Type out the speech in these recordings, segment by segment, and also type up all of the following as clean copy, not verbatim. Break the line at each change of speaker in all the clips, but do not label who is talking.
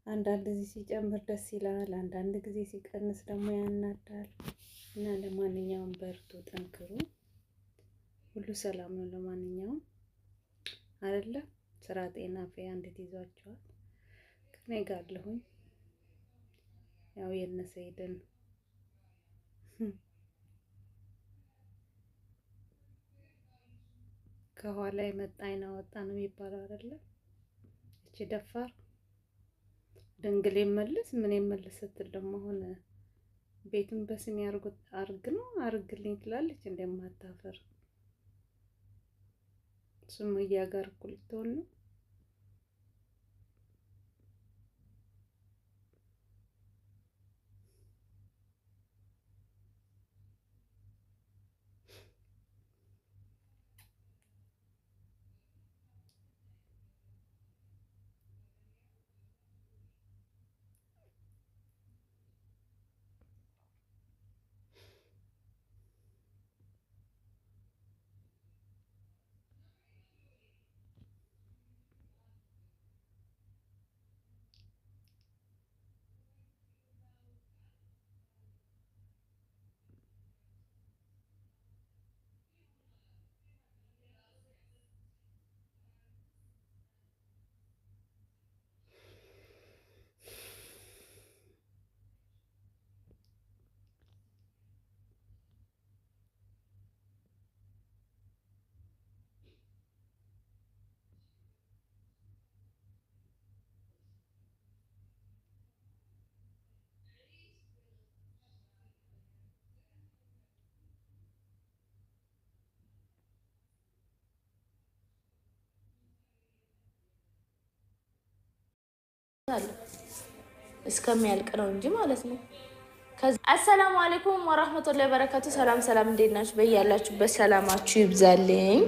አንዳንድ ጊዜ ሲጨምር ደስ ይላል፣ አንዳንድ ጊዜ ሲቀንስ ደግሞ ያናዳል። እና ለማንኛውም በርቱ፣ ጠንክሩ፣ ሁሉ ሰላም ነው። ለማንኛውም አይደለ ስራ፣ ጤና፣ ፍያ እንዴት ይዟቸዋል? ከኔ ጋር አለሁኝ። ያው የነሰይድን ከኋላ የመጣ አይና ወጣ ነው የሚባለው አይደለ? እቺ ደፋር ድንግል የመልስ ምን የመልስ ስትል ደግሞ ሆነ ቤቱን በስም ያርጉት አርግ ነው አርግልኝ ትላለች። እንደማታፈር ሱመያ ጋር እኩል ትሆን ነው።
እስከሚያልቅ ነው እንጂ ማለት ነው። አሰላሙ አለይኩም ወራህመቱላሂ ወበረካቱ። ሰላም ሰላም፣ እንዴት ናችሁ? በያላችሁበት ሰላማችሁ ይብዛልኝ።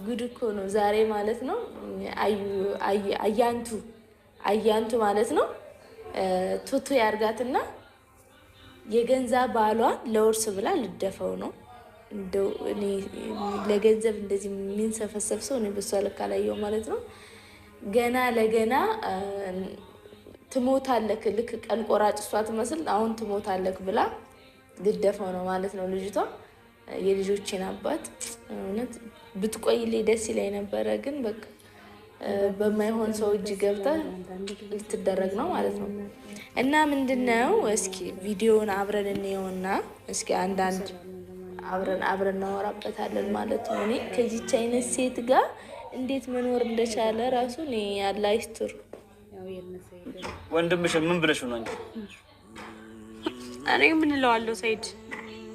ጉድ እኮ ነው ዛሬ ማለት ነው። አያንቱ ማለት ነው ቱቱ ያርጋትና የገንዛ ባሏን ለውርስ ብላ ልደፈው ነው። እንደው እኔ ለገንዘብ እንደዚህ የሚንሰፈሰፍ ሰው እኔ በሷ ልክ አላየው ማለት ነው። ገና ለገና ትሞታለክ፣ ልክ ቀን ቆራጭ እሷ ትመስል አሁን ትሞታለክ ብላ ልደፈው ነው ማለት ነው። ልጅቷ የልጆቼን አባት እውነት ብትቆይልኝ ደስ ይለኝ ነበረ፣ ግን በቃ በማይሆን ሰው እጅ ገብታ ልትደረግ ነው ማለት ነው። እና ምንድነው እስኪ ቪዲዮውን አብረን እንየውና እስኪ አንዳንድ አብረን እናወራበታለን ማለት ነው። እኔ ከዚች አይነት ሴት ጋር እንዴት መኖር እንደቻለ ራሱ እኔ ያለ አይስጥር።
ወንድምሽ ምን ብለሽ ነው እንጂ
እኔ ምን እለዋለሁ? ሰይድ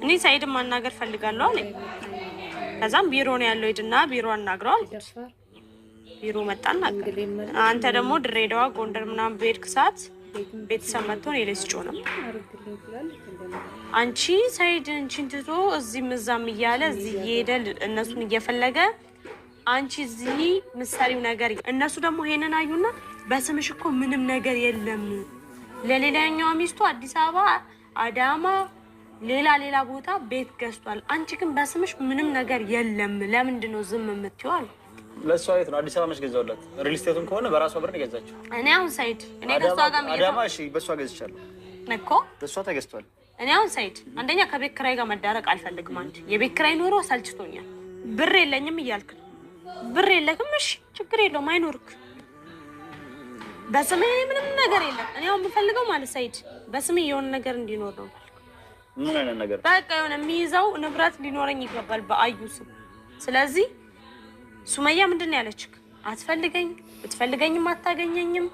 እኔ ሰይድን ማናገር ፈልጋለሁ አለኝ። ከዛም ቢሮ ነው ያለው፣ ሄድና ቢሮ አናግረዋል። ቢሮ መጣና አንተ ደግሞ ድሬዳዋ፣ ጎንደር ምናምን በሄድክ ሰዓት ቤተሰብ መጥቶ እኔ ላይ ስጮህ ነው። አንቺ ሰይድ እንቺን ትቶ እዚህም እዛም እያለ እዚህ እየሄደ እነሱን እየፈለገ አንቺ እዚህ ምሳሌው ነገር እነሱ ደግሞ ይሄንን አዩና በስምሽ እኮ ምንም ነገር የለም፣ ለሌላኛው ሚስቱ አዲስ አበባ፣ አዳማ፣ ሌላ ቦታ ቤት ገዝቷል። አንቺ ግን በስምሽ ምንም ነገር የለም፣ ለምንድን ነው ዝም የምትይው አሉ።
ለሷ የት ነው አዲስ አበባ መች ገዛውላት? ሪል ስቴቱን ከሆነ በራሷ ብር ነው የገዛችው።
እኔ አሁን ሰይድ እኔ ከሷ ጋር
አዳማ እሺ፣ በሷ ገዝቻለሁ
እኮ
በሷ ተገዝቷል።
እኔ አሁን ሰይድ አንደኛ ከቤት ኪራይ ጋር መዳረቅ አልፈልግም። አንቺ የቤት ኪራይ ኖሮ ሰልችቶኛል፣ ብር የለኝም እያልክ ነው። ብር የለክም፣ እሺ ችግር የለውም አይኖርክ። በስሜ ምንም ነገር የለም። እኔ አሁን የምፈልገው ማለት ሰይድ በስሜ የሆነ ነገር እንዲኖር ነው።
ምን አይነት ነገር?
በቃ የሆነ የሚይዘው ንብረት ሊኖረኝ ይገባል በአዩ ስም። ስለዚህ ሱመያ ምንድን ነው ያለችክ? አትፈልገኝ፣ ብትፈልገኝም አታገኘኝም።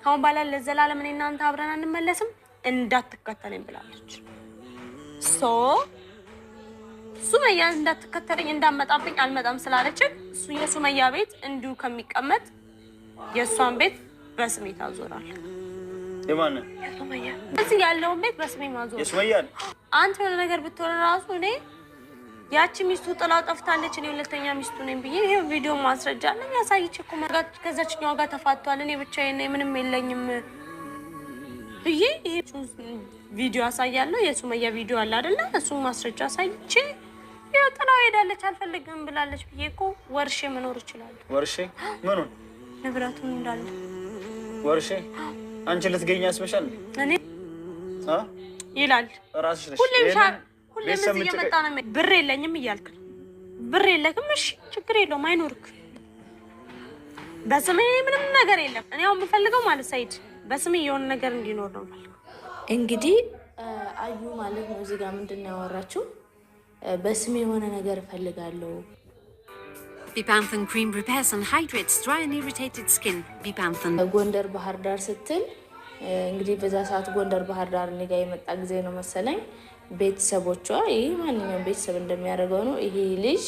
ካሁን በኋላ ለዘላለም እኔ እናንተ አብረን አንመለስም፣ እንዳትከተለኝ ብላለች። ሱመያ እንዳትከተለኝ እንዳመጣብኝ አልመጣም ስላለችክ እሱ የሱመያ ቤት እንዲሁ ከሚቀመጥ የእሷን ቤት በስሜ ታዞራል።
የማን?
የሱመያ። እዚህ ያለውን ቤት በስሜ ማዞር
የሱመያ። አንተ
የሆነ ነገር ብትሆን ራሱ እኔ ያቺ ሚስቱ ጥላው ጠፍታለች፣ እኔ ሁለተኛ ሚስቱ ነኝ ብዬ ይሄ ቪዲዮ ማስረጃ አለኝ ያሳይቼ እኮ መጋት ከዛችኛው ጋር ተፋቷል፣ እኔ ብቻዬን ነኝ ምንም የለኝም ብዬ ይሄ ቪዲዮ አሳያለሁ። የሱመያ ቪዲዮ አለ አይደለ? እሱን ማስረጃ አሳይቼ ያው ጥላው ሄዳለች አልፈልግም ብላለች ብዬ እኮ ወርሼ መኖር ይችላል።
ወርሼ ምኑን?
ንብረቱን እንዳለ
ወርሼ አንቺ ልትገኝ ያስበሻል
እኔ ይላል
ራስሽ ነሽ
ሁሌም እዚህ እየመጣ ነው ብር የለኝም እያልክ ብር የለክም እሺ ችግር የለውም አይኖርክ በስሜ ምንም ነገር የለም እኔ አሁን የምፈልገው ማለት ሰይድ በስሜ የሆነ ነገር እንዲኖር ነው ማለት
እንግዲህ አዩ ማለት ነው እዚህ ጋር ምንድነው ያወራችሁ በስሜ የሆነ ነገር እፈልጋለሁ
Bepanthen cream repairs and hydrates dry and irritated skin. Bepanthen.
ጎንደር ባህር ዳር ስትል እንግዲህ በዛ ሰዓት ጎንደር ባህር ዳር እኔ ጋር የመጣ ጊዜ ነው መሰለኝ ቤተሰቦቿ ይሄ ማንኛውም ቤተሰብ እንደሚያደርገው ነው ይሄ ልጅ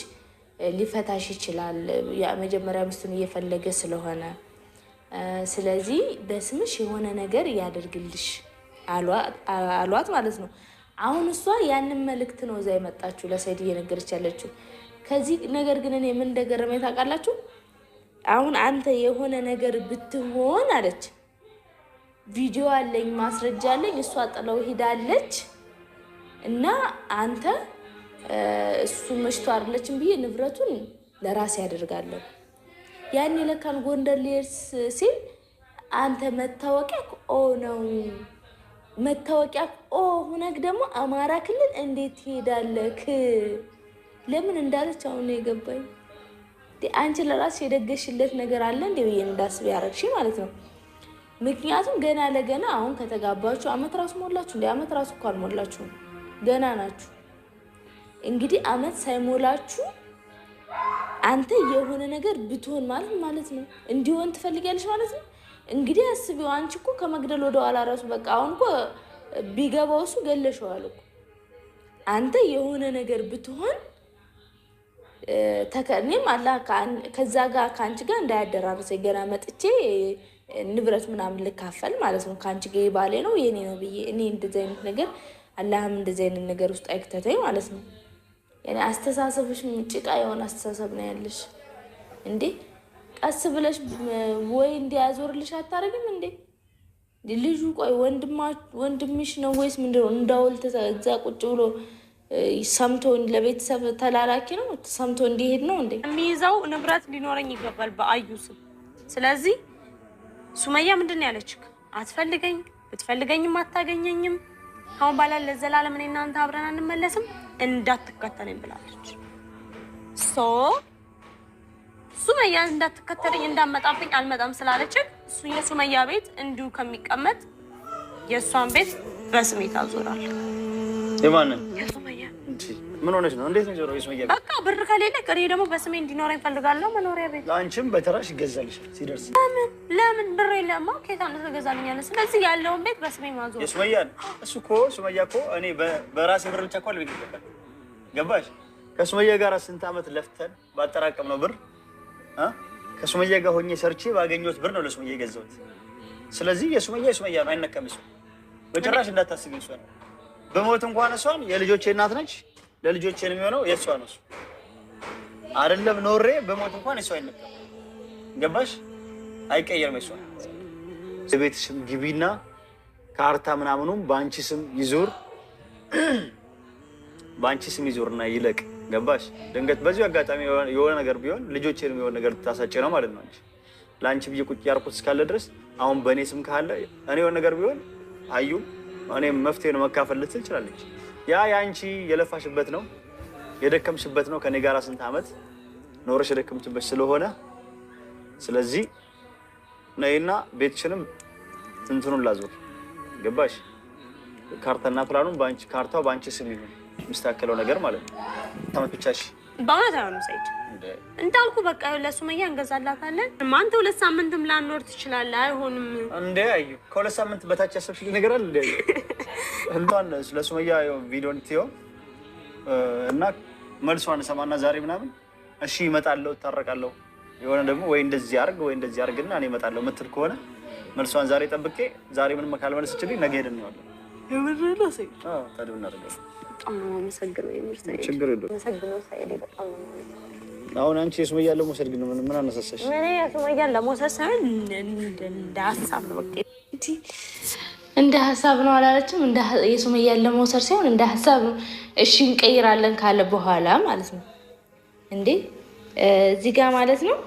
ሊፈታሽ ይችላል ያ መጀመሪያ ሚስቱን እየፈለገ ስለሆነ ስለዚህ በስምሽ የሆነ ነገር ያደርግልሽ አሏት ማለት ነው አሁን እሷ ያንን መልእክት ነው እዛ የመጣችው ለሰይድ እየነገረች ያለችው ከዚህ ነገር ግን እኔ ምን እንደገረመኝ ታውቃላችሁ አሁን አንተ የሆነ ነገር ብትሆን አለች ቪዲዮ አለኝ ማስረጃ አለኝ እሷ ጥለው ሄዳለች እና አንተ እሱ መሽቶ አይደለችም ብዬ ንብረቱን ለራሴ ያደርጋለሁ ያኔ ለካን ጎንደር ሊርስ ሲል አንተ መታወቂያ ነው መታወቂያ ሆነክ ደግሞ አማራ ክልል እንዴት ሄዳለክ ለምን እንዳለች አሁን ነው የገባኝ አንቺ ለራስሽ የደገሽለት ነገር አለ እንዴ ብዬ እንዳስብ ያረክሽ ማለት ነው ምክንያቱም ገና ለገና አሁን ከተጋባችሁ አመት ራስ ሞላችሁ እንዴ አመት ራስ እኮ አልሞላችሁ ገና ናችሁ እንግዲህ አመት ሳይሞላችሁ አንተ የሆነ ነገር ብትሆን ማለት ነው እንዲሆን ትፈልጊያለሽ ማለት ነው እንግዲህ አስቢው አንቺ እኮ ከመግደል ወደ ኋላ ራሱ በቃ አሁን እኮ ቢገባውሱ ገለሽዋል እኮ አንተ የሆነ ነገር ብትሆን ተከኔም አላህ ከዛ ጋር ካንቺ ጋር እንዳያደራርሰኝ ገና መጥቼ ንብረት ምናምን ልካፈል ማለት ነው ካንቺ ጋር ባሌ ነው የኔ ነው ብዬ እኔ እንደዚህ አይነት ነገር አላህም እንደዚህ አይነት ነገር ውስጥ አይክተተኝ ማለት ነው ያኔ አስተሳሰብሽ ጭቃ የሆነ አስተሳሰብ ነው ያለሽ እንዴ ቀስ ብለሽ ወይ እንዲያዞርልሽ አታረግም እንዴ ልጁ ቆይ ወንድምሽ ነው ወይስ ምንድነው እንዳውል ተዛ ቁጭ ብሎ ሰምቶ ለቤተሰብ ተላላኪ ነው ሰምቶ እንዲሄድ ነው እንዴ
የሚይዘው ንብረት ሊኖረኝ ይገባል በአዩ ስም ስለዚህ ሱመያ ምንድነው ያለችክ አትፈልገኝ ብትፈልገኝም አታገኘኝም አሁን ባላ ለዘላለም እኔና አንተ አብረን አንመለስም እንዳትከተለኝ ብላለች ሱመያ እንዳትከተለኝ እንዳመጣብኝ አልመጣም ስላለች እሱ የሱመያ ቤት እንዲሁ ከሚቀመጥ የሷን ቤት በስሜት አዞራል
የማንን
የሱመያ
ምን ሆነሽ ነው እንዴት ነው ጆሮ የሱመያ
በቃ ብር ከሌለ ቀሪ ደግሞ በስሜ እንዲኖረኝ ፈልጋለሁ መኖሪያ ቤት
አንቺም በተራሽ ይገዛልሽ ሲደርስ
ለምን ብር የለማ ከታ ነው ተገዛልኛለ ስለዚህ ያለውን ቤት በስሜ ማዞር
የሱመያ እሱ እኮ ሱመያ እኮ እኔ በራሴ ብር ብቻ እኮ አልበይከለ ገባሽ ከሱመያ ጋር ስንት አመት ለፍተን ባጠራቀም ነው ብር ከሱመያ ጋር ሆኜ ሰርቼ ባገኘሁት ብር ነው ለሱመያ የገዛሁት ስለዚህ የሱመያ ነው አይነቀምሽ በጭራሽ እንዳታስቢ እሷ ነው በሞት እንኳን እሷን የልጆቼ እናት ነች ለልጆቼ ነው የሚሆነው የሷ ነው አይደለም ኖሬ በሞት እንኳን እሷ አይነቀም ገባሽ አይቀየርም እሷ ቤትሽም ግቢና ካርታ ምናምኑም ባንቺ ስም ይዞርና ይለቅ ገባሽ ድንገት በዚህ አጋጣሚ የሆነ ነገር ቢሆን ልጆቼንም የሆነ ነገር ታሳጨ ነው ማለት ነው አንቺ ላንቺ ብዬ ቁጭ ያርኩት እስካለ ድረስ አሁን በኔ ስም ካለ እኔ የሆነ ነገር ቢሆን አዩ እኔ መፍትሄ ነው መካፈል ልትል ትችላለች ያ ያንቺ የለፋሽበት ነው የደከምሽበት ነው ከኔ ጋር ስንት አመት ኖርሽ የደከምሽበት ስለሆነ ስለዚህ ነይና ቤትሽንም እንትኑን ላዞር ገባሽ ካርታና ፕላኑን ካርታው ባንቺ ስም ይሁን ምስተካከለው ነገር ማለት ነው ተመጥቻሽ
በእውነት አይሆንም ሰይድ እንዳልኩ በቃ ለሱመያ እንገዛላታለን አንተ 2 ሳምንትም ላኖር ትችላለህ አይሆንም
እንዴ አዩ ከ2 ሳምንት በታች ያሰብሽልኝ ነገር አለ እንዴ እንኳን ለሱመያ ቪዲዮ እንትዮ እና መልሷን ሰማና ዛሬ ምናምን እሺ እመጣለሁ ታረቃለሁ የሆነ ደግሞ ወይ እንደዚህ አርግና እኔ እመጣለሁ ምትል ከሆነ መልሷን ዛሬ ጠብቄ ዛሬ ምንም ካልመለስችልኝ ነገ ሄደን ነው
የምርለው ሰይድ
ታዲያ እናደርጋለን
በጣም ነው መሰግነው የምርሰይ
ችግር የለውም
መሰግነው ሰይድ በጣም ነው
አሁን አንቺ የሱመያ ለመውሰድ ግን ምን አነሳሳሽ
ምን የሱመያ ለመውሰድ ሳይሆን እንደ ሀሳብ ነው በቃ
እንደ ሀሳብ ነው አላለችም እንደ የሱመያ ለመውሰድ ሳይሆን እንደ ሀሳብ ነው እሺ እንቀይራለን ካለ በኋላ ማለት ነው እንዴ እዚህ ጋር ማለት ነው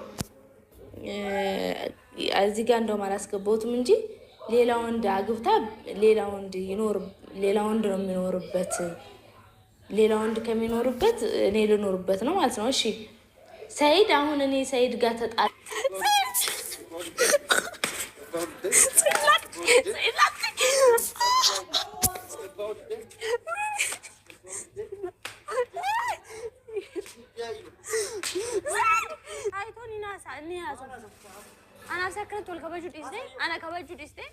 እዚህ ጋር እንደውም አላስገባሁትም እንጂ ሌላ ወንድ አግብታ ሌላ ወንድ ነው የሚኖርበት። ሌላ ወንድ ከሚኖርበት እኔ ልኖርበት ነው ማለት ነው። እሺ ሰይድ፣ አሁን እኔ ሰይድ ጋር ተጣላ
أنا سكرت والكبجو ديسته أنا كبجو ديسته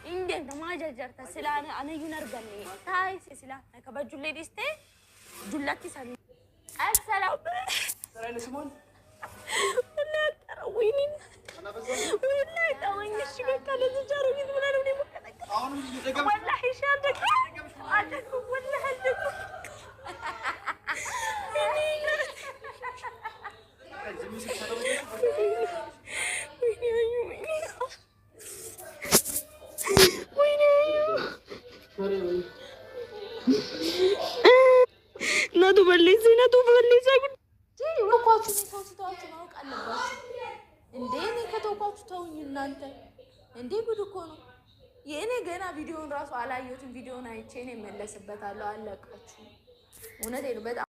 إندي أنت ما جرت سلا أنا ينرجعني تاي سلا أنا كبجو اللي ديسته جلتي سامي السلام سلام سمون ولا ترويني ولا ترويني الشبكة كانت تجارو كذا ولا نوني مكانك ولا حشادك عادك ولا هدك
እንዴ ጉድ እኮ ነው የኔ። ገና ቪዲዮን ራሱ አላየሁትም። ቪዲዮን አይቼ እኔ መለስበታለሁ። አለቃችሁ። እውነቴን ነው በጣም